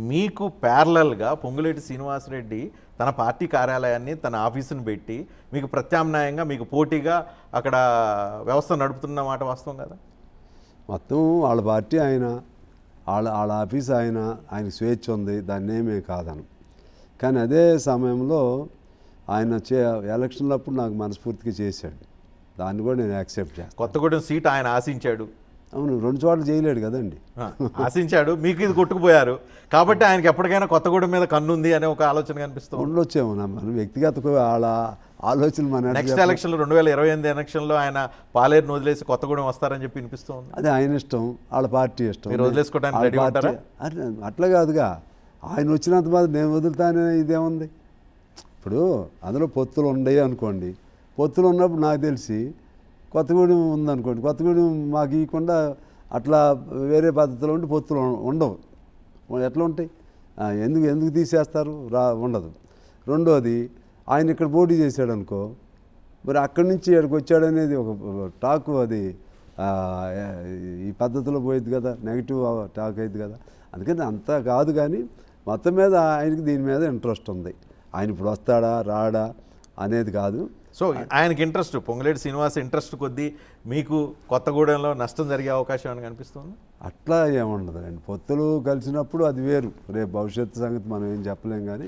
మీకు ప్యారలల్గా పొంగులేటి శ్రీనివాసరెడ్డి తన పార్టీ కార్యాలయాన్ని తన ఆఫీసును పెట్టి మీకు ప్రత్యామ్నాయంగా మీకు పోటీగా అక్కడ వ్యవస్థ నడుపుతున్న మాట వాస్తవం కదా? మొత్తం వాళ్ళ పార్టీ ఆయన, వాళ్ళ ఆఫీస్ ఆయనకి స్వేచ్ఛ ఉంది, దాన్ని ఏమీ కాదను. కానీ అదే సమయంలో ఆయన ఎలక్షన్లప్పుడు నాకు మనస్ఫూర్తిగా చేశాడు, దాన్ని కూడా నేను యాక్సెప్ట్ చేస్తాను. కొత్తగూడెం సీట్ ఆయన ఆశించాడు. అవును, 2 చోట్ల చేయలేడు కదండి. ఆశించాడు, మీకు ఇది కొట్టుకుపోయారు కాబట్టి ఆయనకి ఎప్పటికైనా కొత్తగూడెం మీద కన్నుంది అనే ఒక ఆలోచన కనిపిస్తుంది. ఉండొచ్చేమో మన వ్యక్తిగత వాళ్ళ ఆలోచనలు మన నెక్స్ట్ ఎలక్షన్లో 2028 ఎలక్షన్లో ఆయన పాలేరుని వదిలేసి కొత్తగూడెం వస్తారని చెప్పి వినిపిస్తుంది. అది ఆయన ఇష్టం, వాళ్ళ పార్టీ ఇష్టం. మీరు వదిలేసుకోవడానికి రెడీ ఉంటారా? అట్లా కాదుగా, ఆయన వచ్చినంత బాధ నేను వదులుతానే ఇదేముంది. ఇప్పుడు అందులో పొత్తులు ఉండయి అనుకోండి, పొత్తులు ఉన్నప్పుడు నాకు తెలిసి కొత్తగూడెం ఉందనుకోండి, కొత్తగూడెం మాకు ఇవ్వకుండా అట్లా వేరే పద్ధతిలో ఉండి పొత్తులు ఉండవు. ఎట్లా ఉంటాయి? ఎందుకు తీసేస్తారు? ఉండదు. రెండోది, ఆయన ఇక్కడ పోటీ చేశాడు అనుకో, మరి అక్కడి నుంచి ఇక్కడికి వచ్చాడనేది ఒక టాక్, అది ఈ పద్ధతిలో పోయేది కదా, నెగిటివ్ టాక్ అయింది కదా. అందుకని అంతా కాదు, కానీ మొత్తం మీద ఆయనకి దీని మీద ఇంట్రెస్ట్ ఉంది. ఆయన ఇప్పుడు వస్తాడా రాడా అనేది కాదు. సో ఆయనకి ఇంట్రెస్ట్, పొంగులేటి శ్రీనివాస్ ఇంట్రెస్ట్ కొద్దీ మీకు కొత్తగూడెంలో నష్టం జరిగే అవకాశం అని కనిపిస్తుంది. అట్లా ఏముండదు అండి, పొత్తులు కలిసినప్పుడు అది వేరు. రేపు భవిష్యత్తు సంగతి మనం ఏం చెప్పలేం కానీ